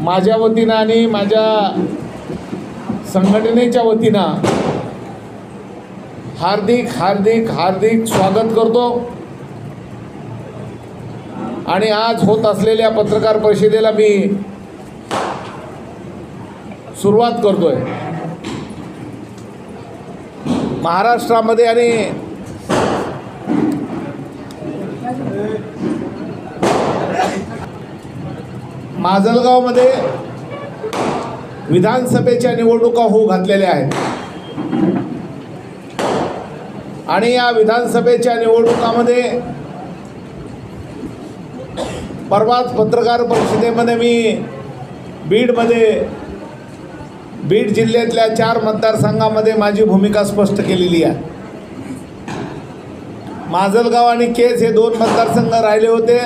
माझ्या वतीनं आणि माझ्या संघटनेच्या वतीनं हार्दिक हार्दिक हार्दिक स्वागत करतो आणि आज होत असलेल्या पत्रकार परिषदेला मी सुरुवात करतोय। महाराष्ट्रामध्ये आणि माजलगावमध्ये विधानसभेच्या निवडणुका होऊ घातलेल्या आहेत आणि या विधानसभेच्या निवडणुकामध्ये परवाच पत्रकार परिषदेमध्ये मी बीड जिल्ह्यातल्या 4 मतदारसंघामध्ये माझी भूमिका स्पष्ट केलेली आहे। माजलगाव आणि केज हे 2 मतदारसंघ राहिले होते,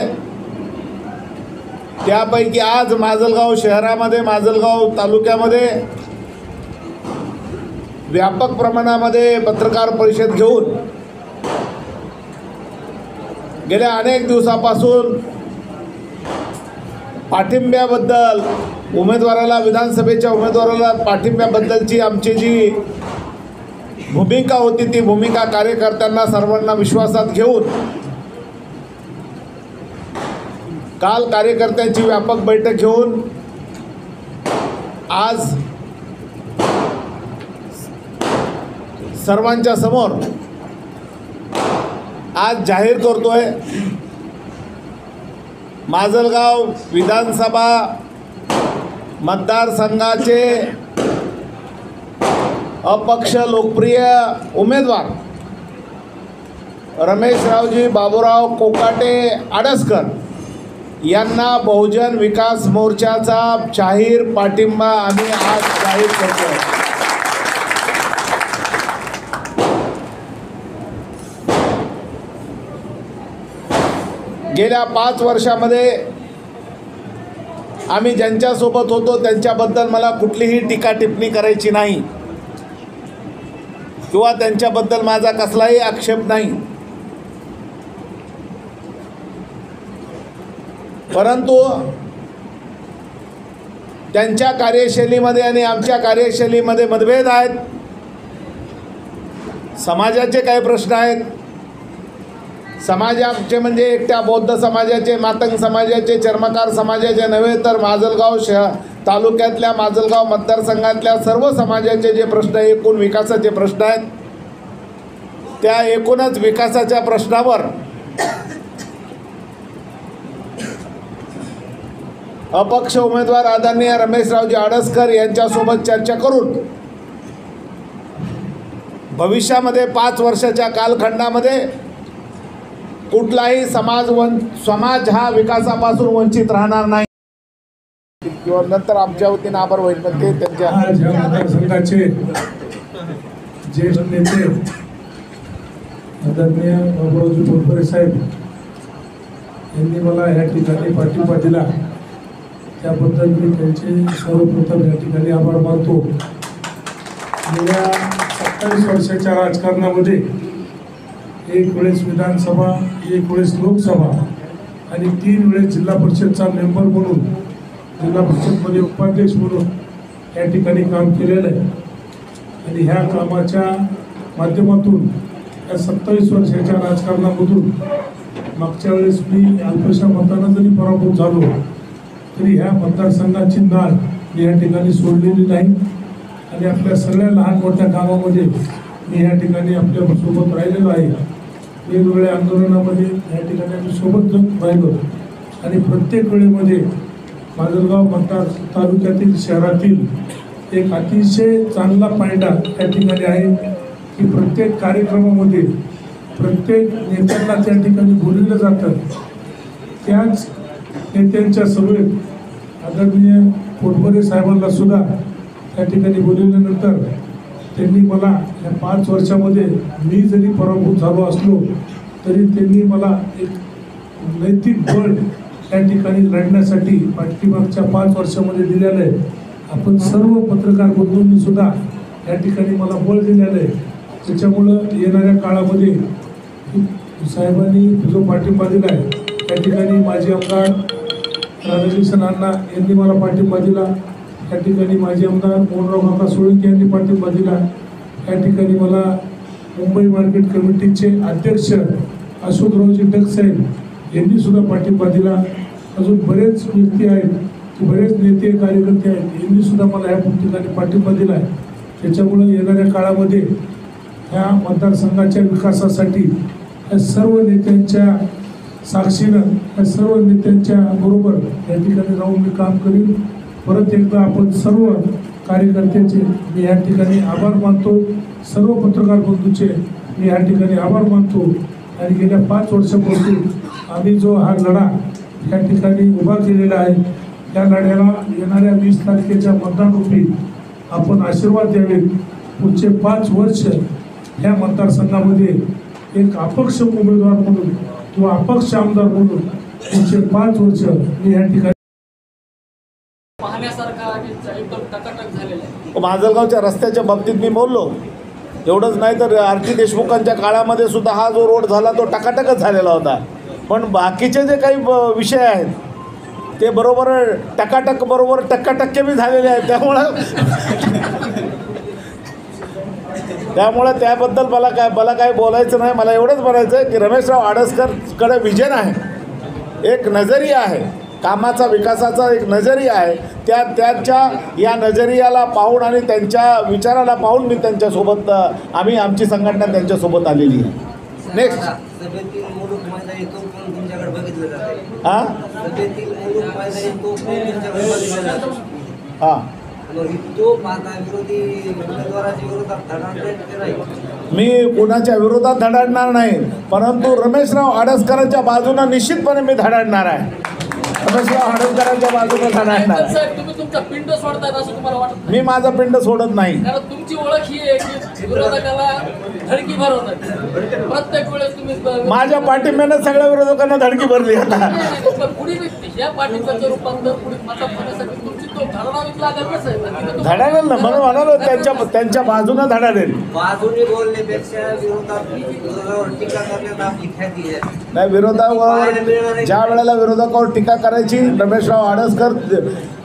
त्यापैकी आज माजलगाव शहरामध्ये माजलगाव तालुक्यामध्ये व्यापक प्रमाणामध्ये पत्रकार परिषद घेऊन गेल्या अनेक दिवसापासून पाठिंब्याबद्दल उमेदवाराला विधानसभेच्या उमेदवाराला पाठिंब्याबद्दलची आमची जी भूमिका होती ती भूमिका कार्यकर्त्यांना सर्वांना विश्वासात घेऊन काल कार्यकर्त्यांची व्यापक बैठक घेऊन आज सर्वांच्या समोर आज जाहीर करतोय माजलगाव विधानसभा मतदारसंघाचे अपक्ष लोकप्रिय उमेदवार रमेशरावजी बाबूराव कोकाटे आडसकर यांना बहुजन विकास मोर्चाचा जाहीर पाठिंबा आम्ही आज जाहीर करतोय। गेल्या 5 वर्षामध्ये आम्ही ज्यांच्यासोबत होतो त्यांच्याबद्दल मला कुठलीही टीका टिप्पणी करायची नाही किंवा त्यांच्याबद्दल माझा कसलाही आक्षेप नाही, परंतु त्यांच्या कार्यशैलीमध्ये आणि आमच्या कार्यशैलीमध्ये मतभेद आहेत। समाजाचे काही प्रश्न आहेत, समाजाचे म्हणजे एकट्या बौद्ध समाजाचे, मातंग समाजाचे, चर्मकार समाजाचे नव्हे तर माजलगाव तालुक्यातल्या माजलगाव मतदारसंघातल्या सर्व समाजाचे जे प्रश्न एकूण विकासाचे प्रश्न आहेत, त्या एकूणच विकासाच्या प्रश्नावर अपक्ष उमेदवार आदरणीय रमेशरावजी आडसकर यांच्यासोबत चर्चा करून भविष्यामध्ये 5 वर्षाच्या कालखंडामध्ये कुठलाही समाज हा विकासापासून वंचित राहणार नाही किंवा नंतर आमच्या वतीनं आभार होईल पण ते त्यांच्या मतदारसंघाचे ज्येष्ठ नेते आदरणीय बाबूरावजी तोडकरे साहेब यांनी मला या ठिकाणी पाठिंबा दिला त्याबद्दल मी त्यांचे सर्वप्रथम या ठिकाणी आभार मानतो। गेल्या 27 वर्षाच्या राजकारणामध्ये एक वेळेस विधानसभा, एक वेळेस लोकसभा आणि 3 वेळेस जिल्हा परिषदचा मेंबर म्हणून, जिल्हा परिषदमध्ये उपाध्यक्ष म्हणून या ठिकाणी काम केलेलं आहे आणि ह्या कामाच्या माध्यमातून या 27 वर्षाच्या राजकारणामधून मागच्या वेळेस मी अल्पशा मतानं जरी पराभूत झालो तरी ह्या मतदारसंघाची नाळ मी या ठिकाणी सोडलेली नाही आणि आपल्या सगळ्या लहान मोठ्या कामामध्ये मी या ठिकाणी आपल्यासोबत राहिलेलो आहे। वेगवेगळ्या आंदोलनामध्ये या ठिकाणी आम्ही सोबत राहिलो आणि प्रत्येक वेळेमध्ये माजलगाव मतदार तालुक्यातील शहरातील एक अतिशय चांगला फायदा या ठिकाणी आहे की प्रत्येक कार्यक्रमामध्ये प्रत्येक नेत्यांना त्या ठिकाणी बोलवलं जातं। त्याच नेत्यांच्या सभेत आदरणीय तोडकरे साहेबांना सुद्धा त्या ठिकाणी बोलवल्यानंतर त्यांनी मला या 5 वर्षामध्ये मी जरी पराभूत झालो असलो तरी त्यांनी मला एक नैतिक बळ त्या ठिकाणी लढण्यासाठी पाठीमागच्या 5 वर्षामध्ये दिलेलं आहे। आपण सर्व पत्रकार बंधूंनी सुद्धा या ठिकाणी मला बळ दिलेलं आहे। त्याच्यामुळं येणाऱ्या काळामध्ये साहेबांनी जो पाठिंबा दिला आहे त्या ठिकाणी माजी आमदार राधाकिशन अण्णा यांनी मला पाठिंबा दिला. या ठिकाणी माजी आमदार मोहनराव काका सोळंके यांनी पाठिंबा दिला. या ठिकाणी मला मुंबई मार्केट कमिटीचे अध्यक्ष अशोकरावजी डगसाहेब यांनी सुद्धा पाठिंबा दिला. अजून बरेच व्यक्ती आहेत, बरेच नेते कार्यकर्ते आहेत, यांनी सुद्धा मला या ठिकाणी पाठिंबा दिला आहे. त्याच्यामुळे येणाऱ्या काळामध्ये ह्या मतदारसंघाच्या विकासासाठी या सर्व नेत्यांच्या साक्षीनं, या सर्व नेत्यांच्या बरोबर या ठिकाणी राहून मी काम करीन. परत एकदा आपण सर्व कार्यकर्त्याचे मी या ठिकाणी आभार मानतो. सर्व पत्रकार बंधूचे मी या ठिकाणी आभार मानतो. आणि गेल्या 5 वर्षापासून आम्ही जो हा लढा या ठिकाणी उभा केलेला आहे, या लढ्याला येणाऱ्या 20 तारखेच्या मतदानरूपी आपण आशीर्वाद द्यावे. पुढचे 5 वर्ष ह्या मतदारसंघामध्ये एक अपक्ष उमेदवार म्हणून किंवा अपक्ष आमदार म्हणून पुढचे 5 वर्ष मी या ठिकाणी पाहण्यासारखा एकदम टकाटक झालेला आहे. माजलगावच्या रस्त्याच्या बाबतीत मी बोललो. एवढंच नाही तर आरती देशमुखांच्या काळामध्ये सुद्धा हा जो रोड झाला तो टकाटकच झालेला होता. पण बाकीचे जे काही विषय आहेत ते बरोबर टकाटक बरोबर टक्के बी झालेले आहेत. त्यामुळं त्याबद्दल मला काय बोलायचं नाही. मला एवढंच म्हणायचं आहे की रमेशराव आडसकरकडे विजन आहे, एक नजरिया आहे, कामाचा विकासाचा एक नजरिया आहे. त्यांच्या या नजरियाला पाहून आणि त्यांच्या विचाराला पाहून मी त्यांच्यासोबत आमची संघटना त्यांच्यासोबत आलेली आहे. नेक्स्ट सभेतील मुलूक मैदानी तो कोण तुमच्याकडे बघितलं जाते? हां सभेतील मुलूक मैदानी तो कोण तुमच्याकडे बघितलं जातो? हां मग तो माझा विरोधी उमेदवाराच्या विरोधात धडाडत नाही. मी कुणाच्या विरोधात धडाडणार नाही, परंतु रमेशराव आडसकरांच्या बाजूनं निश्चितपणे मी धडाडणार आहे. रमेशराव आडसकरांच्या बाजूनं धडाडणार आहे. साहेब, तुम्ही तुमचा पिंड सोडतायत असं तुम्हाला वाटत? मी माझा पिंड सोडत नाही. कारण तुमची ओळख ही आहे की विरोधकाला धडकी भरवतात. प्रत्येक वेळेस तुम्ही माझ्या पाठिंब्यानं सगळ्या विरोधकांना धडकी भरली आता. पुढे या पाठिंब्याचं रूपांतर पुढे मतात होण्यासाठी तुमची तो धडावीत लागेल कसं आहे? धडाडेल ना, म्हणून म्हणालो त्यांच्या बाजूनं धडाडेल. बाजूने बोलण्यापेक्षा विरोधावर टीका करण्यात आपली ख्याती आहे. नाही, विरोधावर ज्या वेळेला विरोधकावर टीका करायची, रमेशराव आडसकर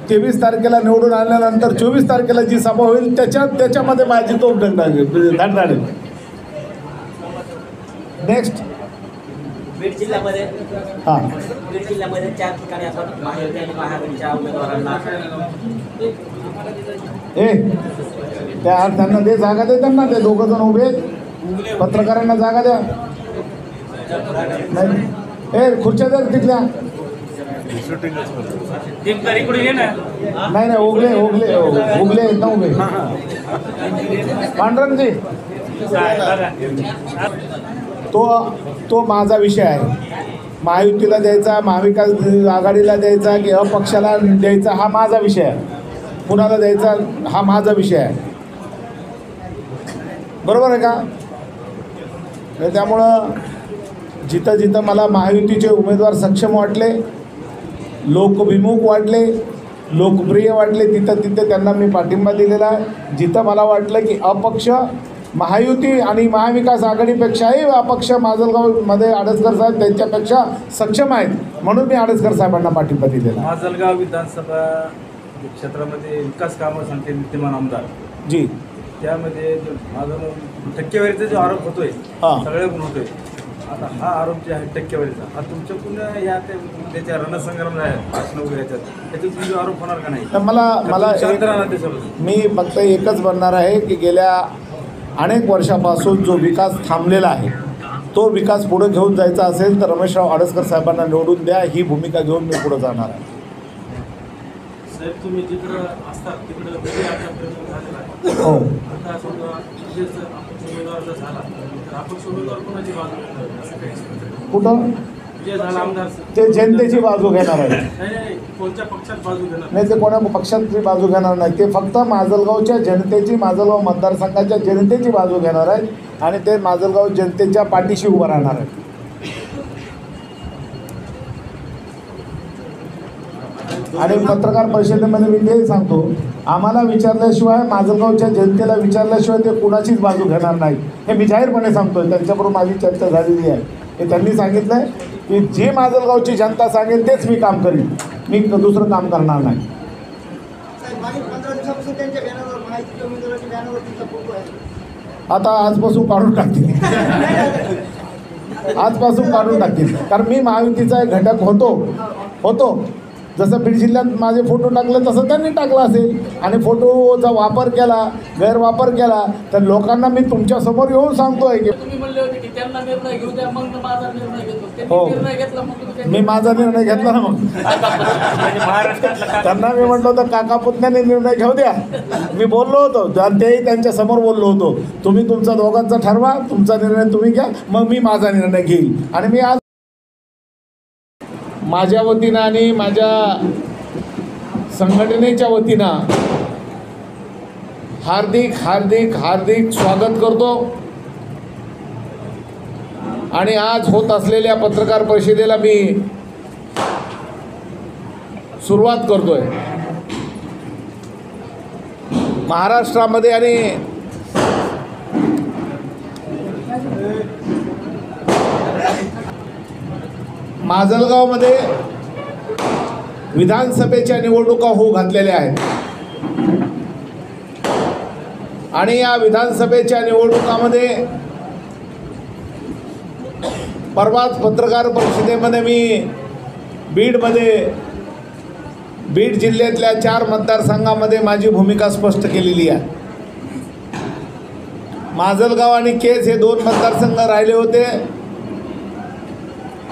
23 तारखेला निवडून आल्यानंतर 24 तारखेला जी सभा होईल त्याच्यामध्ये माझी तोफ धडाडेल. नेक्स्ट बीड जिल्ह्यामध्ये हां बीड जिल्ह्यामध्ये 4 ठिकाणी आपण महायुती आणि महाआघाडीच्या उमेदवारांना त्यांना दे जागा दे, त्यांना ते 2 जण उभे आहेत. पत्रकारांना जागा द्या. नाही खुर्च्या द्या तिथल्या. नाही ओगले आहेत ना उभे. पांडुरंगजी तो माझा विषय आहे. महायुतीला द्यायचा, महाविकास आघाडीला द्यायचा की अपक्षाला द्यायचा हा माझा विषय आहे. कुणाला द्यायचा हा माझा विषय आहे. बरोबर आहे का? त्यामुळं जिथं मला महायुतीचे उमेदवार सक्षम वाटले, लोकभिमुख वाटले, लोकप्रिय वाटले, तिथं त्यांना मी पाठिंबा दिलेला आहे. जिथं मला वाटलं की अपक्ष महायुती आणि महाविकास आघाडीपेक्षाही अपक्ष माजलगावमध्ये आडसकर साहेब त्यांच्यापेक्षा सक्षम आहेत, म्हणून मी आडसकर साहेबांना पाठिंबा दिलेला. माजलगाव विधानसभा क्षेत्रामध्ये विकास कामं सांगते विद्यमान आमदार जी, त्यामध्ये जो माझा टक्केवारीचा जो आरोप होतोय हां. सगळ्याकडून होतोय. आता हा आरोप जे आहे टक्केवारीचा, हा तुमच्याकडून या त्याच्या रणसंग्राम आहे भाषण वगैरे त्याच्यातून जो आरोप होणार का नाही? मला शांत राहणार त्याच्याबद्दल मी फक्त एकच म्हणणार आहे की गेल्या अनेक वर्षापासून जो विकास थांबलेला आहे तो विकास पुढे घेऊन जायचा असेल तर रमेशराव आडसकर साहेबांना निवडून द्या, ही भूमिका घेऊन मी पुढे जाणार आहे. साहेब, तुम्ही जिकडं असतात तिकडं आतापर्यंत झालेला आहे. हो, आता समजा उमेदवार जर झाला तर आपण उमेदवार कोणाची बाजू घेणार असं काही कुठं जे झाला आमदार ते जनतेची बाजू घेणार आहे. नाही कोणत्या पक्षात बाजू घेणार नाही, ते कोणा पक्षाची बाजू घेणार नाही. ते फक्त माजलगावच्या जनतेची, माजलगाव मतदारसंघाच्या जनतेची बाजू घेणार आहेत आणि ते माजलगाव जनतेच्या पाठीशी उभं राहणार आहेत. आणि पत्रकार परिषदेमध्ये मी ते सांगतो, आम्हाला विचारल्याशिवाय, माजलगावच्या जनतेला विचारल्याशिवाय ते कुणाचीच बाजू घेणार नाही, हे मी जाहीरपणे सांगतोय. त्यांच्याबरोबर माझी चर्चा झालेली आहे. हे त्यांनी सांगितलं आहे की जे माजलगावची जनता सांगेल तेच मी काम करीन. मी दुसरं काम करणार नाही. मागील 15 दिवसापासून त्यांच्या बॅनरवर माहिती उमेदवाराच्या बॅनरवर तुमचा फोटो आहे. आता आजपासून काढून टाकतील. आजपासून काढून टाकतील, कारण मी महायुतीचा एक घटक होतो. जसं बीड जिल्ह्यात माझे फोटो टाकले तसं त्यांनी टाकला असेल आणि फोटोचा वापर केला, गैरवापर केला, तर लोकांना मी तुमच्यासमोर येऊन सांगतोय की तुम्ही म्हणले होते की त्यांना निर्णय घेऊ द्या, मग माझा निर्णय घेतो. हो. त्यांनी निर्णय घेतला, मग तुम्ही मी माझा निर्णय घेतला ना. मग त्यांना मी म्हटलं होतं काका पुतण्याने निर्णय घेऊ द्या. मी बोललो होतो आणि तेही त्यांच्या समोर बोललो होतो, तुम्ही तुमचा दोघांचा ठरवा, तुमचा निर्णय तुम्ही घ्या, मग मी माझा निर्णय घेईल. आणि मी आज माझ्या वतीनं आणि माझ्या संघटनेच्या वतीनं हार्दिक हार्दिक हार्दिक स्वागत करतो. आणि आज होत असलेल्या पत्रकार परिषदेला मी सुरुवात करतोय. महाराष्ट्रामध्ये आणि माजलगावमध्ये विधानसभेच्या निवडणुका होऊ घातलेल्या आहेत आणि या विधानसभेच्या निवडणुकामध्ये परवाच पत्रकार परिषदेमध्ये मी बीड जिल्ह्यातल्या 4 मतदारसंघामध्ये माझी भूमिका स्पष्ट केलेली आहे. माजलगाव आणि केज हे 2 मतदारसंघ राहिले होते.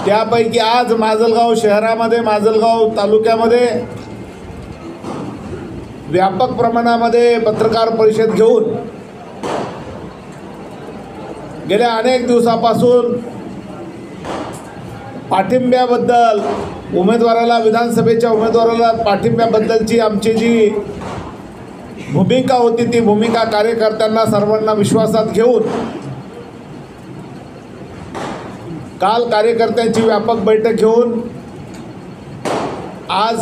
त्यापैकी आज माजलगाव शहरामध्ये, माजलगाव तालुक्यामध्ये व्यापक प्रमाणामध्ये पत्रकार परिषद घेऊन गेल्या अनेक दिवसापासून पाठिंब्याबद्दल, उमेदवाराला, विधानसभेच्या उमेदवाराला पाठिंब्याबद्दलची आमची जी भूमिका होती ती भूमिका कार्यकर्त्यांना सर्वांना विश्वासात घेऊन काल कार्यकर्त्यांची व्यापक बैठक घेऊन आज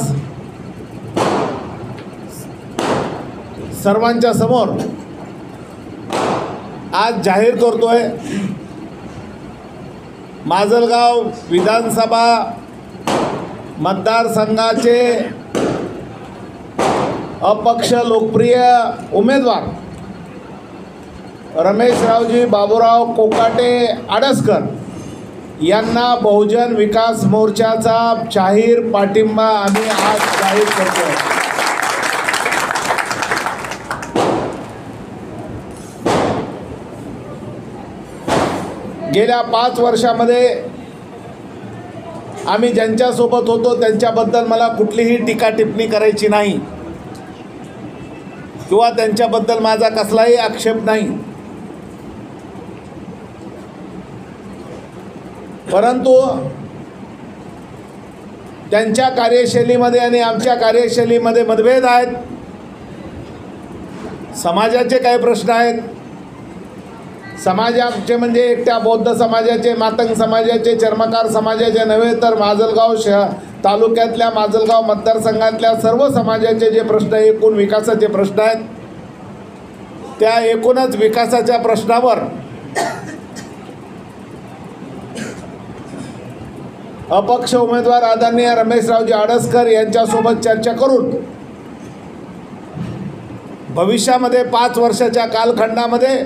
सर्वांच्या समोर आज जाहीर करतोय, माजलगाव विधानसभा मतदारसंघाचे अपक्ष लोकप्रिय उमेदवार रमेशरावजी बाबूराव कोकाटे आडसकर यांना बहुजन विकास मोर्चाचा जाहीर पाठिंबा आम्ही आज जाहीर करतोय. गेल्या 5 वर्षामध्ये आम्ही ज्यांच्यासोबत होतो त्यांच्याबद्दल मला कुठलीही टीका टिप्पणी करायची नाही किंवा त्यांच्याबद्दल माझा कसलाही आक्षेप नाही. परंतु त्यांच्या कार्यशैलीमध्ये आणि आमच्या कार्यशैलीमध्ये मतभेद आहेत. समाजाचे काही प्रश्न आहेत. समाजाचे म्हणजे एकट्या बौद्ध समाजाचे, मातंग समाजाचे, चर्मकार समाजाचे नव्हे, तर माजलगाव तालुक्यातल्या माजलगाव मतदारसंघातल्या सर्व समाजाचे जे प्रश्न, एकूण विकासाचे प्रश्न आहेत, त्या एकूणच विकासाच्या प्रश्नावर अपक्ष उमेदवार आदरणीय रमेशरावजी आडसकर यांच्यासोबत चर्चा करून भविष्यामध्ये 5 वर्षाच्या कालखंडामध्ये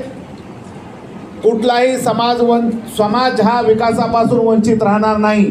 कुठलाही समाज हा विकासापासून वंचित राहणार नाही.